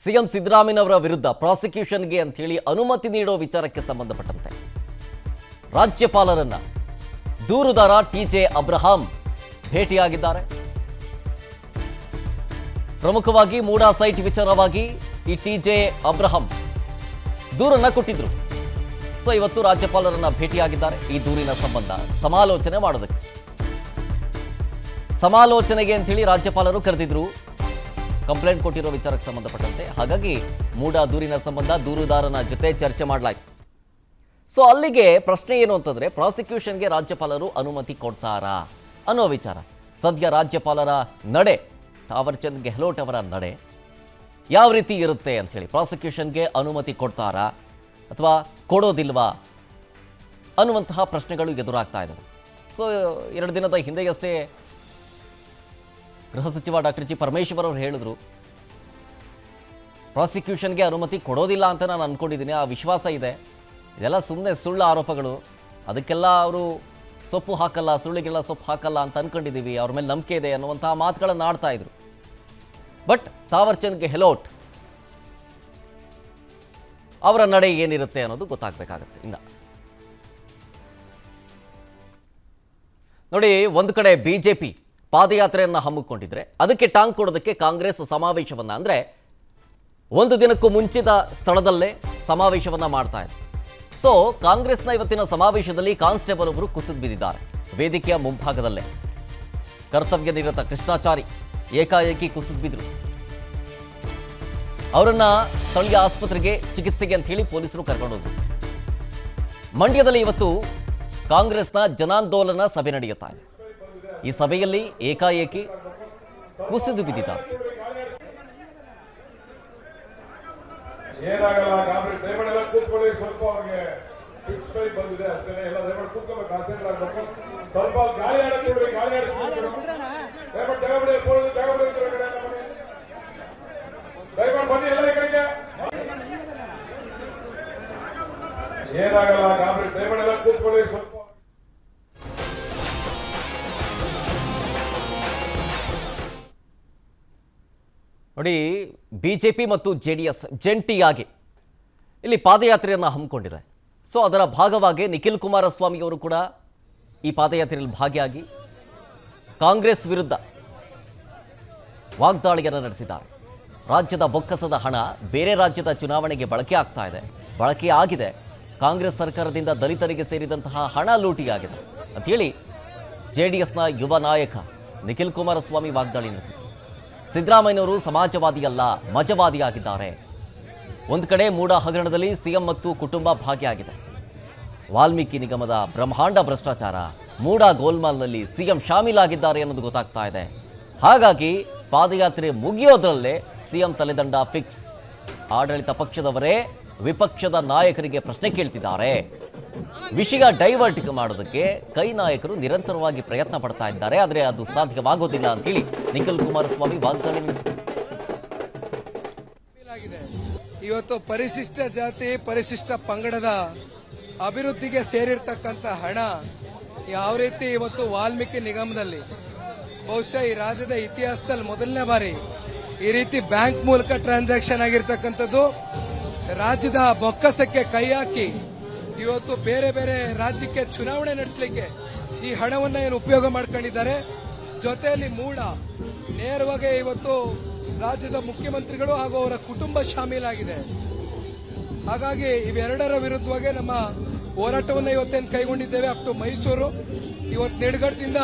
CM ಸಿದ್ದರಾಮಯ್ಯನವರ ವಿರುದ್ಧ ಪ್ರಾಸಿಕ್ಯೂಷನ್ಗೆ ಅಂತ ಹೇಳಿ ಅನುಮತಿ ನೀಡೋ ವಿಚಾರಕ್ಕೆ ಸಂಬಂಧಪಟ್ಟಂತೆ ರಾಜ್ಯಪಾಲರನ್ನ ದೂರುದಾರ ಟಿಜೆ ಅಬ್ರಹಾಂ ಭೇಟಿಯಾಗಿದ್ದಾರೆ. ಪ್ರಮುಖವಾಗಿ ಮೂಡಾ ಸೈಟ್ ವಿಚಾರವಾಗಿ ಈ ಟಿಜೆ ಅಬ್ರಹಾಂ ದೂರನ್ನ ಕೊಟ್ಟಿದ್ರು. ಸೊ ಇವತ್ತು ರಾಜ್ಯಪಾಲರನ್ನ ಭೇಟಿಯಾಗಿದ್ದಾರೆ. ಈ ದೂರಿನ ಸಂಬಂಧ ಸಮಾಲೋಚನೆ ಮಾಡೋದಕ್ಕೆ, ಸಮಾಲೋಚನೆಗೆ ಅಂತ ಹೇಳಿ ರಾಜ್ಯಪಾಲರು ಕರೆದಿದ್ರು ಕಂಪ್ಲೇಂಟ್ ಕೊಟ್ಟಿರೋ ವಿಚಾರಕ್ಕೆ ಸಂಬಂಧಪಟ್ಟಂತೆ. ಹಾಗಾಗಿ ಮೂಡಾ ದೂರಿನ ಸಂಬಂಧ ದೂರುದಾರನ ಜೊತೆ ಚರ್ಚೆ ಮಾಡಲಾಯಿತು. ಸೊ ಅಲ್ಲಿಗೆ ಪ್ರಶ್ನೆ ಏನು ಅಂತಂದ್ರೆ, ಪ್ರಾಸಿಕ್ಯೂಷನ್ಗೆ ರಾಜ್ಯಪಾಲರು ಅನುಮತಿ ಕೊಡ್ತಾರಾ ಅನ್ನೋ ವಿಚಾರ. ಸದ್ಯ ರಾಜ್ಯಪಾಲರ ನಡೆ, ತಾವರ್ ಚಂದ್ ಗೆಹ್ಲೋಟ್ ಅವರ ನಡೆ ಯಾವ ರೀತಿ ಇರುತ್ತೆ ಅಂತ ಹೇಳಿ, ಪ್ರಾಸಿಕ್ಯೂಷನ್ಗೆ ಅನುಮತಿ ಕೊಡ್ತಾರಾ ಅಥವಾ ಕೊಡೋದಿಲ್ವಾ ಅನ್ನುವಂತಹ ಪ್ರಶ್ನೆಗಳು ಎದುರಾಗ್ತಾ ಇದ್ದಾವೆ. ಸೊ 2 ದಿನದ ಹಿಂದೆಯಷ್ಟೇ ಗೃಹ ಸಚಿವ ಡಾಕ್ಟರ್ ಜಿ ಪರಮೇಶ್ವರ್ ಅವರು ಹೇಳಿದ್ರು, ಪ್ರಾಸಿಕ್ಯೂಷನ್ಗೆ ಅನುಮತಿ ಕೊಡೋದಿಲ್ಲ ಅಂತ ನಾನು ಅಂದ್ಕೊಂಡಿದ್ದೀನಿ, ಆ ವಿಶ್ವಾಸ ಇದೆ. ಇದೆಲ್ಲ ಸುಮ್ಮನೆ ಸುಳ್ಳು ಆರೋಪಗಳು, ಅದಕ್ಕೆಲ್ಲ ಅವರು ಸೊಪ್ಪು ಹಾಕಲ್ಲ, ಸುಳ್ಳಿಗೆಲ್ಲ ಸೊಪ್ಪು ಹಾಕಲ್ಲ ಅಂತ ಅಂದ್ಕೊಂಡಿದ್ದೀವಿ, ಅವ್ರ ಮೇಲೆ ನಂಬಿಕೆ ಇದೆ ಅನ್ನುವಂತಹ ಮಾತುಗಳನ್ನು ಆಡ್ತಾ ಇದ್ರು. ಬಟ್ ತಾವರ್ ಚಂದ್ ಗೆಹ್ಲೋಟ್ ಅವರ ನಡೆ ಏನಿರುತ್ತೆ ಅನ್ನೋದು ಗೊತ್ತಾಗಬೇಕಾಗತ್ತೆ. ಇನ್ನು ನೋಡಿ, ಒಂದು ಕಡೆ ಬಿಜೆಪಿ ಪಾದಯಾತ್ರೆಯನ್ನು ಹಮ್ಮಿಕೊಂಡಿದ್ರೆ ಅದಕ್ಕೆ ಟಾಂಗ್ ಕೊಡೋದಕ್ಕೆ ಕಾಂಗ್ರೆಸ್ ಸಮಾವೇಶವನ್ನ, ಅಂದ್ರೆ 1 ದಿನಕ್ಕೂ ಮುಂಚಿತ ಸ್ಥಳದಲ್ಲೇ ಸಮಾವೇಶವನ್ನ ಮಾಡ್ತಾ ಇದೆ. ಸೊ ಕಾಂಗ್ರೆಸ್ನ ಇವತ್ತಿನ ಸಮಾವೇಶದಲ್ಲಿ ಕಾನ್ಸ್ಟೇಬಲ್ ಒಬ್ಬರು ಕುಸಿದು ಬಿದ್ದಿದ್ದಾರೆ. ವೇದಿಕೆಯ ಮುಂಭಾಗದಲ್ಲೇ ಕರ್ತವ್ಯ ನಿರತ ಕೃಷ್ಣಾಚಾರಿ ಏಕಾಏಕಿ ಕುಸಿದು ಬಿದ್ರು. ಅವರನ್ನ ಸ್ಥಳೀಯ ಆಸ್ಪತ್ರೆಗೆ ಚಿಕಿತ್ಸೆಗೆ ಅಂತ ಹೇಳಿ ಪೊಲೀಸರು ಕರ್ಕೊಂಡೋದ್ರು. ಮಂಡ್ಯದಲ್ಲಿ ಇವತ್ತು ಕಾಂಗ್ರೆಸ್ನ ಜನಾಂದೋಲನ ಸಭೆ ನಡೆಯುತ್ತಾ ಇದೆ. ಈ ಸಭೆಯಲ್ಲಿ ಏಕಾಏಕಿ ಕುಸಿದು ಬಿದ್ದಿದ್ದಾರೆ. ನೋಡಿ, ಬಿಜೆಪಿ ಮತ್ತು ಜೆಡಿಎಸ್ ಜಂಟಿಯಾಗಿ ಇಲ್ಲಿ ಪಾದಯಾತ್ರೆಯನ್ನು ಹಮ್ಮಿಕೊಂಡಿದೆ. ಸೊ ಅದರ ಭಾಗವಾಗಿ ನಿಖಿಲ್ ಕುಮಾರಸ್ವಾಮಿ ಅವರು ಕೂಡ ಈ ಪಾದಯಾತ್ರೆಯಲ್ಲಿ ಭಾಗಿಯಾಗಿ ಕಾಂಗ್ರೆಸ್ ವಿರುದ್ಧ ವಾಗ್ದಾಳಿಯನ್ನು ನಡೆಸಿದ್ದಾರೆ. ರಾಜ್ಯದ ಬೊಕ್ಕಸದ ಹಣ ಬೇರೆ ರಾಜ್ಯದ ಚುನಾವಣೆಗೆ ಬಳಕೆ ಆಗ್ತಾ ಇದೆ, ಬಳಕೆ ಆಗಿದೆ, ಕಾಂಗ್ರೆಸ್ ಸರ್ಕಾರದಿಂದ ದಲಿತರಿಗೆ ಸೇರಿದಂತಹ ಹಣ ಲೂಟಿಯಾಗಿದೆ ಅಂತ ಹೇಳಿ ಜೆಡಿಎಸ್ನ ಯುವ ನಾಯಕ ನಿಖಿಲ್ ಕುಮಾರಸ್ವಾಮಿ ವಾಗ್ದಾಳಿ ನಡೆಸಿದರು. ಸಿದ್ದರಾಮಯ್ಯನವರು ಸಮಾಜವಾದಿ ಅಲ್ಲ, ಮಜವಾದಿಯಾಗಿದ್ದಾರೆ. ಒಂದು ಕಡೆ ಮೂಡಾ ಹಗರಣದಲ್ಲಿ ಸಿಎಂ ಮತ್ತು ಕುಟುಂಬ ಭಾಗಿಯಾಗಿದೆ. ವಾಲ್ಮೀಕಿ ನಿಗಮದ ಬ್ರಹ್ಮಾಂಡ ಭ್ರಷ್ಟಾಚಾರ, ಮೂಡಾ ಗೋಲ್ಮಾಲ್ನಲ್ಲಿ ಸಿಎಂ ಶಾಮೀಲಾಗಿದ್ದಾರೆ ಅನ್ನೋದು ಗೊತ್ತಾಗ್ತಾ ಇದೆ. ಹಾಗಾಗಿ ಪಾದಯಾತ್ರೆ ಮುಗಿಯೋದ್ರಲ್ಲೇ ಸಿಎಂ ತಲೆದಂಡ ಫಿಕ್ಸ್. ಆಡಳಿತ ಪಕ್ಷದವರೇ ವಿಪಕ್ಷದ ನಾಯಕರಿಗೆ ಪ್ರಶ್ನೆ ಕೇಳ್ತಿದ್ದಾರೆ. ವಿಷಯ ಡೈವರ್ಟ್ ಮಾಡೋದಕ್ಕೆ ಕೈ ನಾಯಕರು ನಿರಂತರವಾಗಿ ಪ್ರಯತ್ನ ಪಡ್ತಾ ಇದ್ದಾರೆ, ಆದರೆ ಅದು ಸಾಧ್ಯವಾಗೋದಿಲ್ಲ ಅಂತ ಹೇಳಿ ನಿಖಿಲ್ ಕುಮಾರಸ್ವಾಮಿ ವಾಗ್ದಾಳಿ ನಡೆಸಿದರು. ಇವತ್ತು ಪರಿಶಿಷ್ಟ ಜಾತಿ ಪರಿಶಿಷ್ಟ ಪಂಗಡದ ಅಭಿವೃದ್ಧಿಗೆ ಸೇರಿರ್ತಕ್ಕಂಥ ಹಣ ಯಾವ ರೀತಿ ಇವತ್ತು ವಾಲ್ಮೀಕಿ ನಿಗಮದಲ್ಲಿ ಬಹುಶಃ ಈ ರಾಜ್ಯದ ಇತಿಹಾಸದಲ್ಲಿ ಮೊದಲನೇ ಬಾರಿ ಈ ರೀತಿ ಬ್ಯಾಂಕ್ ಮೂಲಕ ಟ್ರಾನ್ಸಾಕ್ಷನ್ ಆಗಿರ್ತಕ್ಕಂಥದ್ದು. ರಾಜ್ಯದ ಬೊಕ್ಕಸಕ್ಕೆ ಕೈ ಹಾಕಿ ಇವತ್ತು ಬೇರೆ ಬೇರೆ ರಾಜ್ಯಕ್ಕೆ ಚುನಾವಣೆ ನಡೆಸಲಿಕ್ಕೆ ಈ ಹಣವನ್ನ ಏನು ಉಪಯೋಗ ಮಾಡ್ಕೊಂಡಿದ್ದಾರೆ. ಜೊತೆಯಲ್ಲಿ ಮೂಡಾ ನೇರವಾಗಿ ಇವತ್ತು ರಾಜ್ಯದ ಮುಖ್ಯಮಂತ್ರಿಗಳು ಹಾಗೂ ಅವರ ಕುಟುಂಬ ಶಾಮೀಲಾಗಿದೆ. ಹಾಗಾಗಿ ಇವೆರಡರ ವಿರುದ್ಧವಾಗಿ ನಮ್ಮ ಹೋರಾಟವನ್ನು ಇವತ್ತೇನು ಕೈಗೊಂಡಿದ್ದೇವೆ. ಅಪ್ ಟು ಮೈಸೂರು, ಇವತ್ತು ನಿಡಗಢದಿಂದ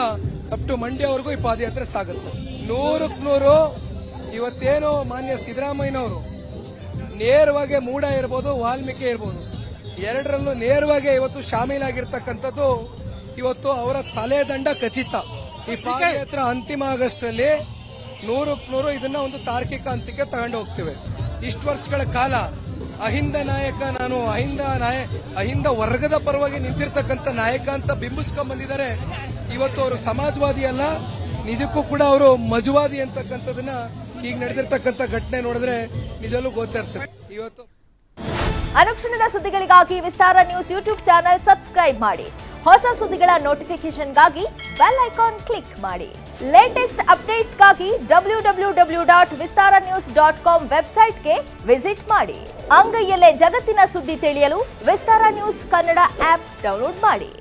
ಅಪ್ ಟು ಮಂಡ್ಯವರೆಗೂ ಈ ಪಾದಯಾತ್ರೆ ಸಾಗುತ್ತೆ. 100% ಇವತ್ತೇನು ಮಾನ್ಯ ಸಿದ್ದರಾಮಯ್ಯನವರು ನೇರವಾಗಿ ಮೂಡಾ ಇರ್ಬೋದು, ವಾಲ್ಮೀಕಿ ಇರ್ಬೋದು, ಎರಡರಲ್ಲೂ ನೇರವಾಗಿ ಇವತ್ತು ಶಾಮೀಲಾಗಿರ್ತಕ್ಕಂಥದ್ದು. ಇವತ್ತು ಅವರ ತಲೆದಂಡ ಖಚಿತ. ಈ ಪಾದಯಾತ್ರೆ ಅಂತಿಮ ಆಗಸ್ಟ್ರಲ್ಲಿ 100% ಇದನ್ನ ಒಂದು ತಾರ್ಕಿಕ ಅಂತ್ಯಕ್ಕೆ ತಗೊಂಡು ಹೋಗ್ತೇವೆ. ಇಷ್ಟು ವರ್ಷಗಳ ಕಾಲ ಅಹಿಂದ ನಾಯಕ, ನಾನು ಅಹಿಂದ ವರ್ಗದ ಪರವಾಗಿ ನಿಂತಿರ್ತಕ್ಕಂಥ ನಾಯಕ ಅಂತ ಬಿಂಬಿಸ್ಕೊಂಡ್ ಬಂದಿದ್ದಾರೆ. ಇವತ್ತು ಅವರು ಸಮಾಜವಾದಿ ಅಲ್ಲ, ನಿಜಕ್ಕೂ ಕೂಡ ಅವರು ಮಜವಾದಿ ಅಂತಕ್ಕಂಥದನ್ನ ಈಗ ನಡೆದಿರ್ತಕ್ಕಂಥ ಘಟನೆ ನೋಡಿದ್ರೆ ನಿಜವೂ ಗೋಚರಿಸುತ್ತೆ. ಇವತ್ತು ಅನುಕ್ಷಣದ ಸುದ್ದಿಗಳಿಗಾಗಿ ವಿಸ್ತಾರ ನ್ಯೂಸ್ ಯೂಟ್ಯೂಬ್ ಚಾನೆಲ್ ಸಬ್ಸ್ಕ್ರೈಬ್ ಮಾಡಿ. ಹೊಸ ಸುದ್ದಿಗಳ ನೋಟಿಫಿಕೇಶನ್ಗಾಗಿ ಬೆಲ್ ಐಕಾನ್ ಕ್ಲಿಕ್ ಮಾಡಿ. ಲೇಟೆಸ್ಟ್ ಅಪ್ಡೇಟ್ಸ್ಗಾಗಿ www.vistaranews.com ವೆಬ್ಸೈಟ್ಗೆ ವಿಸಿಟ್ ಮಾಡಿ. ಅಂಗೈಯಲ್ಲೇ ಜಗತ್ತಿನ ಸುದ್ದಿ ತಿಳಿಯಲು ವಿಸ್ತಾರ ನ್ಯೂಸ್ ಕನ್ನಡ ಆಪ್ ಡೌನ್ಲೋಡ್ ಮಾಡಿ.